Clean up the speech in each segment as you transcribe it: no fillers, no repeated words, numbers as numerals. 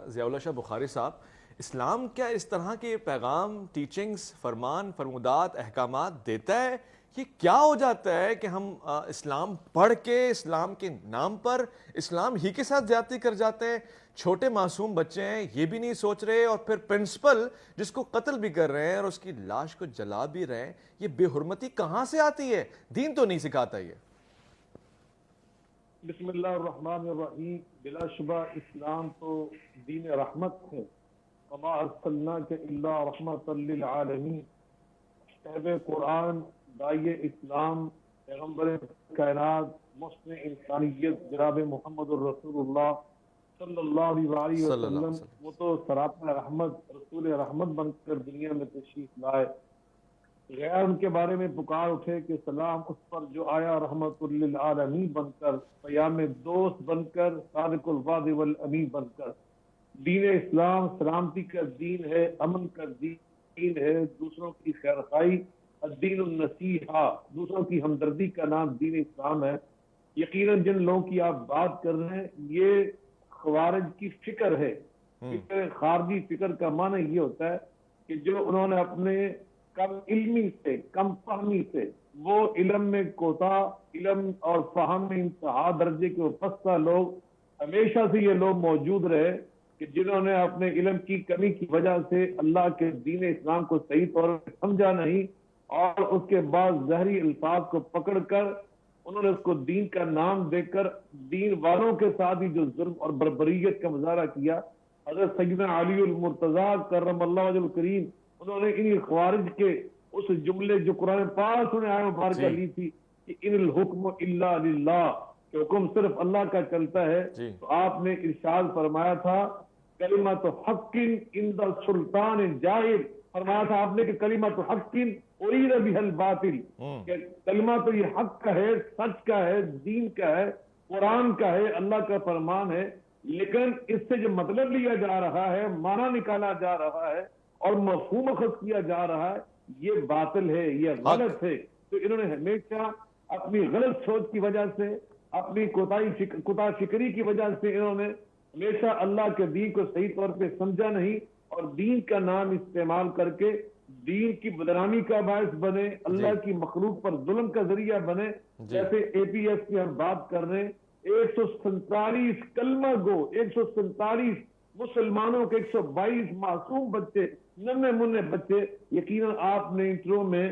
ضیاء اللہ شاہ بخاری صاحب، اسلام کیا اس طرح کے پیغام، ٹیچنگز، فرمان فرمودات، احکامات دیتا ہے؟ یہ کیا ہو جاتا ہے کہ ہم اسلام پڑھ کے اسلام کے نام پر اسلام ہی کے ساتھ زیادتی کر جاتے ہیں؟ چھوٹے معصوم بچے ہیں، یہ بھی نہیں سوچ رہے، اور پھر پرنسپل جس کو قتل بھی کر رہے ہیں اور اس کی لاش کو جلا بھی رہے ہیں۔ یہ بے حرمتی کہاں سے آتی ہے؟ دین تو نہیں سکھاتا یہ۔ بسم اللہ الرحمن الرحیم۔ بلا شبہ اسلام تو دین رحمت ہے۔ وما ارسلناک الا رحمت للعالمین۔ صاحب قرآن، داعی اسلام، پیغمبر کائنات، محسن انسانیت جناب محمد الرسول اللہ صلی اللہ علیہ وسلم، وہ تو سراپا رحمت، رسول رحمت بن کر دنیا میں تشریف لائے۔ غیر ان کے بارے میں پکار اٹھے کہ سلام اس پر جو آیا رحمت للعالمین بن کر، پیام دوست بن کر، صادق الوعد والامین بن کر۔ دین اسلام سلامتی کا دین ہے، امن کا دین ہے، دوسروں کی خیرخواہی، الدین النصیحہ، دوسروں کی ہمدردی کا نام دین اسلام ہے۔ یقیناً جن لوگوں کی آپ بات کر رہے ہیں یہ خوارج کی فکر ہے۔ خارجی فکر کا معنی یہ ہوتا ہے کہ جو انہوں نے اپنے کم علمی سے، کم فہمی سے، وہ علم میں کوتا، علم اور فہم میں انتہا درجے کے پستہ لوگ، ہمیشہ سے یہ لوگ موجود رہے کہ جنہوں نے اپنے علم کی کمی کی وجہ سے اللہ کے دین اسلام کو صحیح طور پر سمجھا نہیں، اور اس کے بعد ظاہری الفاظ کو پکڑ کر انہوں نے اس کو دین کا نام دے کر دین والوں کے ساتھ ہی جو ظلم اور بربریت کا مظاہرہ کیا۔ حضرت سیدنا علی المرتضیٰ کرم اللہ وجہ الکریم، انہوں نے انہی خوارج کے اس جملے جو قرآن پاک نے آیت مبارکہ لی تھی کہ ان الحکم الا للہ، کہ حکم صرف اللہ کا چلتا ہے، تو آپ نے ارشاد فرمایا تھا کلمۃ حق عند سلطان جاہر، فرمایا تھا آپ نے کہ کلمۃ حق ارید بها الباطل، کہ کلمہ تو یہ حق کا ہے، سچ کا ہے، دین کا ہے، قرآن کا ہے، اللہ کا فرمان ہے، لیکن اس سے جو مطلب لیا جا رہا ہے، معنی نکالا جا رہا ہے اور مفہوم اخذ کیا جا رہا ہے، یہ باطل ہے، یہ غلط ہے۔ تو انہوں نے ہمیشہ اپنی غلط سوچ کی وجہ سے، اپنی کوتا فکری کی وجہ سے انہوں نے ہمیشہ اللہ کے دین کو صحیح طور پہ سمجھا نہیں، اور دین کا نام استعمال کر کے دین کی بدنامی کا باعث بنے، اللہ کی مخلوق پر ظلم کا ذریعہ بنے۔ جیسے اے پی ایس کی ہم بات کر رہے ہیں، 147 کلمہ گو، 147 مسلمانوں کے 122 معصوم بچے، ننھے منھے بچے۔ یقیناً آپ نے انٹرو میں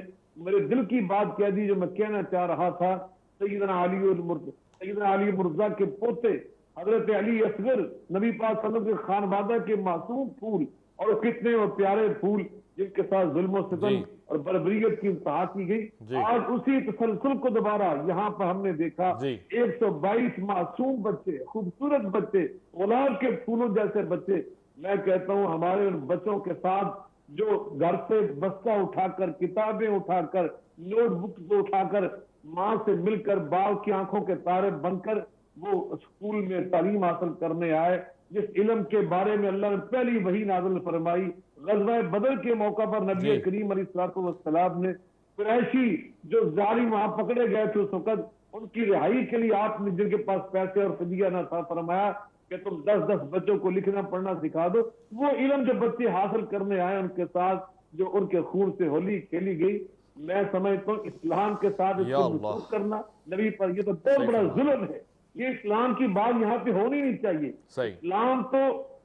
میرے دل کی بات کہہ دی جو میں کہنا چاہ رہا تھا۔ سیدنا علی مرزا کے پوتے حضرت علی اصغر، نبی پاک صلی اللہ علیہ وسلم کے خانوادہ کے معصوم پھول، اور کتنے وہ پیارے پھول جن کے ساتھ ظلم و ستم اور بربریت کی انتہا کی گئی۔ آج اسی تسلسل کو دوبارہ یہاں پر ہم نے دیکھا، 122 معصوم بچے، خوبصورت بچے، گلاب کے پھولوں جیسے بچے۔ میں کہتا ہوں ہمارے ان بچوں کے ساتھ جو گھر سے بستہ اٹھا کر، کتابیں اٹھا کر، نوٹ بک کو اٹھا کر، ماں سے مل کر باپ کی آنکھوں کے تارے بن کر وہ اسکول میں تعلیم حاصل کرنے آئے، جس علم کے بارے میں اللہ نے پہلی وحی نازل فرمائی غزوہ بدر کے موقع پر نبی کریم علیہ الصلوۃ والسلام نے قریشی جو ظالم وہاں پکڑے گئے تھے اس وقت، ان کی رہائی کے لیے آپ نے جن کے پاس پیسے اور فدیہ نہ تھا، فرمایا کہ تم 10 بچوں کو لکھنا پڑھنا سکھا دو۔ وہ علم جو بچے حاصل کرنے آئے ان کے ساتھ جو ان کے خون سے ہولی کھیلی گئی، میں سمجھتا ہوں اسلام کے ساتھ اس کو منسوخ کرنا نبی پر یہ تو بہت بڑا ظلم ہے۔ یہ اسلام کی بات یہاں پہ ہونی نہیں چاہیے۔ اسلام تو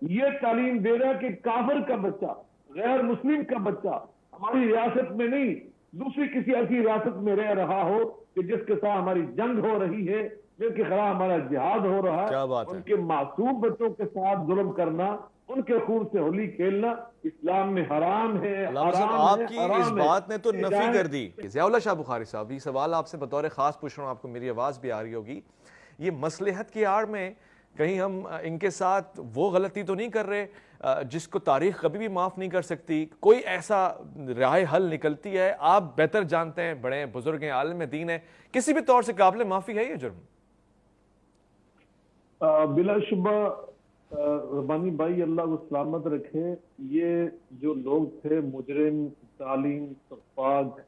یہ تعلیم دے رہا ہے کہ کافر کا بچہ، غیر مسلم کا بچہ ہماری ریاست میں نہیں، دوسری کسی ایسی ریاست میں رہ رہا ہو کہ جس کے ساتھ ہماری جنگ ہو رہی ہے، جن کے خلاف ہمارا جہاد ہو رہا ہے، ان کے معصوم بچوں کے ساتھ ظلم کرنا، ان کے خون سے ہولی کھیلنا اسلام میں حرام ہے۔ آپ کی اس بات نے تو نفی کر دی۔ ضیاء اللہ شاہ بخاری صاحب، یہ سوال آپ سے بطور خاص پوچھ رہا ہوں، آپ کو میری آواز بھی آ رہی ہوگی، یہ مصلحت کی آڑ میں کہیں ہم ان کے ساتھ وہ غلطی تو نہیں کر رہے جس کو تاریخ کبھی بھی معاف نہیں کر سکتی؟ کوئی ایسا راہ حل نکلتی ہے؟ آپ بہتر جانتے ہیں، بڑے بزرگ ہیں، عالم دین ہیں، کسی بھی طور سے قابل معافی ہے یہ جرم؟ بلا شبہ ربانی بھائی اللہ کو سلامت رکھے، یہ جو لوگ تھے مجرم، ظالم، سفاک،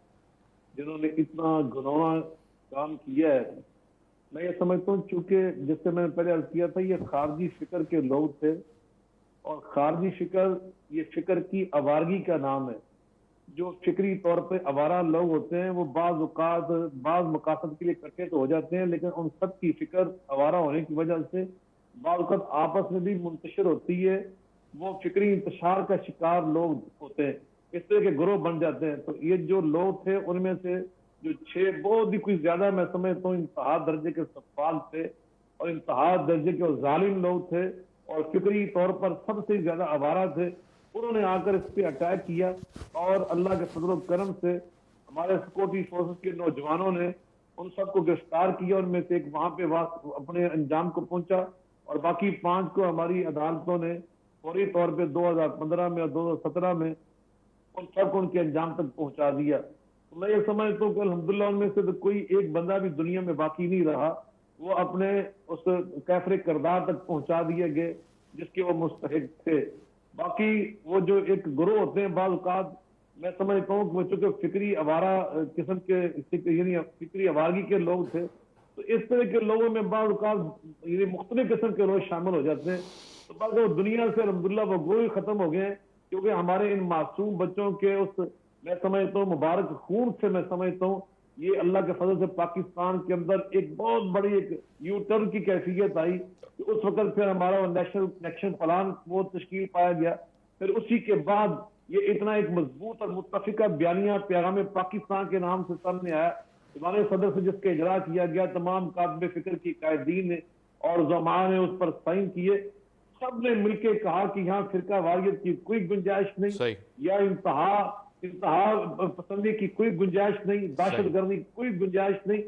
جنہوں نے اتنا گناہ کام کیا ہے، میں یہ سمجھتا ہوں چونکہ جس سے میں نے پہلے عرض کیا تھا یہ خارجی فکر کے لوگ تھے، اور خارجی فکر یہ فکر کی آوارگی کا نام ہے. جو فکری طور پہ آوارہ لوگ ہوتے ہیں وہ بعض اوقات بعض مقاصد کے لیے اکٹھے تو ہو جاتے ہیں، لیکن ان سب کی فکر آوارہ ہونے کی وجہ سے بعض اوقات آپس میں بھی منتشر ہوتی ہے. وہ فکری انتشار کا شکار لوگ ہوتے ہیں، اس طرح کے گروہ بن جاتے ہیں. تو یہ جو لوگ تھے ان میں سے جو 6 بہت ہی کوئی زیادہ میں سمجھتا ہوں انتہا درجے کے سفال تھے اور انتہا درجے کے ظالم لوگ تھے اور فکری طور پر سب سے زیادہ آوارہ تھے. انہوں نے آ کر اس پہ اٹیک کیا اور اللہ کے فضل و کرم سے ہمارے سیکورٹی فورسز کے نوجوانوں نے ان سب کو گرفتار کیا. ان میں سے ایک وہاں پہ اپنے انجام کو پہنچا اور باقی 5 کو ہماری عدالتوں نے فوری طور پہ 2015 میں اور 2017 میں ان سب کو ان کے انجام تک پہنچا دیا. میں یہ سمجھتا ہوں کہ الحمدللہ ان میں سے تو کوئی ایک بندہ بھی دنیا میں باقی نہیں رہا. وہ اپنے اس کیفر کردار تک پہنچا دیے گئے جس کے وہ مستحق تھے. باقی وہ جو ایک گروہ ہوتے ہیں بعض اوقات میں سمجھتا ہوں کہ وہ چونکہ فکری آوارہ قسم کے یعنی فکری آوارگی کے لوگ تھے تو اس طرح کے لوگوں میں بعض اوقات یعنی مختلف قسم کے لوگ شامل ہو جاتے ہیں. تو بعض وہ دنیا سے الحمدللہ وہ گروہ ختم ہو گئے ہیں کیونکہ ہمارے ان معصوم بچوں کے اس میں سمجھتا ہوں مبارک خون سے میں سمجھتا ہوں یہ اللہ کے فضل سے پاکستان کے اندر ایک بہت بڑی ایک یو ٹرن کی کیفیت آئی کہ اس وقت پھر ہمارا نیشنل ایکشن پلان وہ تشکیل پایا گیا. پھر اسی کے بعد یہ اتنا ایک مضبوط اور متفقہ بیانیہ پیغام پاکستان کے نام سے سامنے آیا. ہمارے صدر سے جس کے اجرا کیا گیا تمام کاتب فکر کی قائدین نے اور زعماء نے اس پر سائن کیے. سب نے مل کے کہا کہ یہاں فرقہ واریت کی کوئی گنجائش نہیں یا انتہا پسندی کی کوئی گنجائش نہیں، دہشت گردی کی کوئی گنجائش نہیں.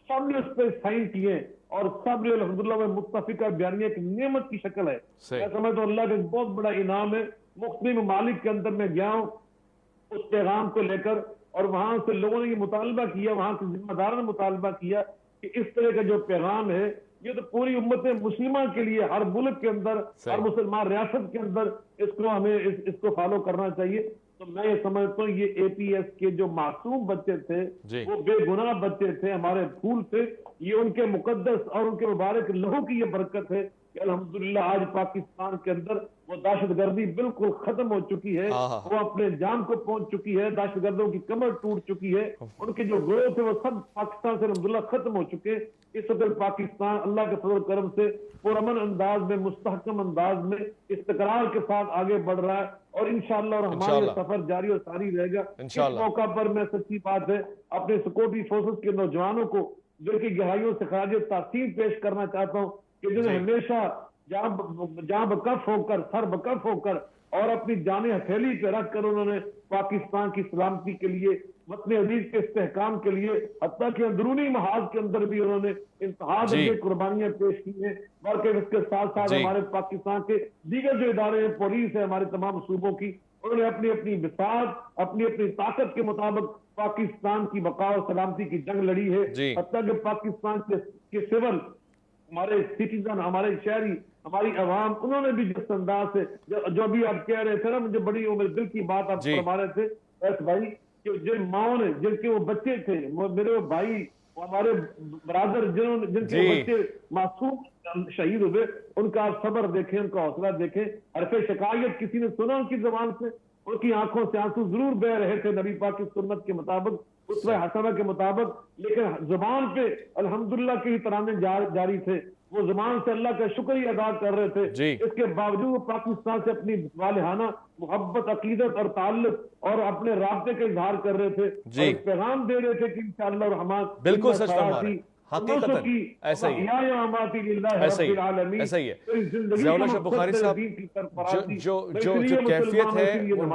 سب نے اس پہ سائن کیے اور سب نے الحمدللہ میں متفقہ بیانیہ کی نعمت کی شکل ہے. میں سمجھتا ہوں اللہ کا ایک بہت بڑا انعام ہے. مختلف ممالک کے اندر میں گیا ہوں اس پیغام کو لے کر اور وہاں سے لوگوں نے یہ مطالبہ کیا، وہاں کے ذمہ داروں نے مطالبہ کیا کہ اس طرح کا جو پیغام ہے یہ تو پوری امت مسلمہ کے لیے ہر ملک کے اندر ہر مسلمان ریاست کے اندر اس کو ہمیں اس کو فالو کرنا چاہیے. تو میں یہ سمجھتا ہوں یہ اے پی ایس کے جو معصوم بچے تھے وہ بے گناہ بچے تھے، ہمارے پھول تھے. یہ ان کے مقدس اور ان کے مبارک لہو کی یہ برکت ہے کہ الحمدللہ آج پاکستان کے اندر وہ دہشت گردی بالکل ختم ہو چکی ہے، وہ اپنے جان کو پہنچ چکی ہے، دہشت گردوں کی کمر ٹوٹ چکی ہے. ان کے جو گروہ تھے وہ سب پاکستان سے الحمدللہ ختم ہو چکے. اس وقت پاکستان اللہ کے فضل و کرم سے پرامن انداز میں مستحکم انداز میں استقرار کے ساتھ آگے بڑھ رہا ہے اور انشاءاللہ ہمارا یہ سفر جاری اور ساری رہے گا. اس موقع پر میں سچی بات ہے اپنے سیکورٹی فورسز کے نوجوانوں کو جو کہ گہرائیوں سے خراج تحسین پیش کرنا چاہتا ہوں کہ جنہیں ہمیشہ جہاں بکف ہو کر سر بکف ہو کر اور اپنی جانیں ہتھیلی پہ رکھ کر انہوں نے پاکستان کی سلامتی کے لیے وطن عزیز کے استحکام کے لیے حتیٰ کہ اندرونی محاذ کے اندر بھی انہوں نے انتہا درجے قربانیاں پیش کی ہیں. بلکہ اس کے ساتھ ساتھ ہمارے پاکستان کے دیگر جو ادارے ہیں، پولیس ہے ہمارے تمام صوبوں کی، انہوں نے اپنی اپنی بساط اپنی طاقت کے مطابق پاکستان کی بقا اور سلامتی کی جنگ لڑی ہے. حتیٰ کہ پاکستان کے سول ہمارے سٹیزن، ہمارے شہری، ہماری عوام، انہوں نے بھی جس انداز سے جو بھی آپ کہہ رہے تھے نا، مجھے بڑی میرے دل کی بات آپ فرما رہے تھے ایس بھائی کہ جن ماؤں نے جن کے وہ بچے تھے، میرے بھائی ہمارے برادر جن کے بچے معصوم شہید ہوئے، ان کا آپ صبر دیکھیں، ان کا حوصلہ دیکھیں. حرف شکایت کسی نے سنا ان کی زبان سے؟ ان کی آنکھوں سے آنسو ضرور بہ رہے تھے نبی پاک کی سنت کے مطابق، اسوہ حسنہ کے مطابق، لیکن زبان پہ الحمدللہ کے ہی ترانے جاری تھے. وہ زبان سے اللہ کا شکریہ ادا کر رہے تھے. اس کے باوجود پاکستان سے اپنی والہانہ محبت، عقیدت اور تعلق اور اپنے رابطے کا اظہار کر رہے تھے اور پیغام دے رہے تھے کہ انشاءاللہ الرحمن بالکل سچ فرما رہے ہیں. حقیقتاً ایسا ہی ہے. ضیاء اللہ شاہ بخاری صاحب جو کیفیت ہے وہ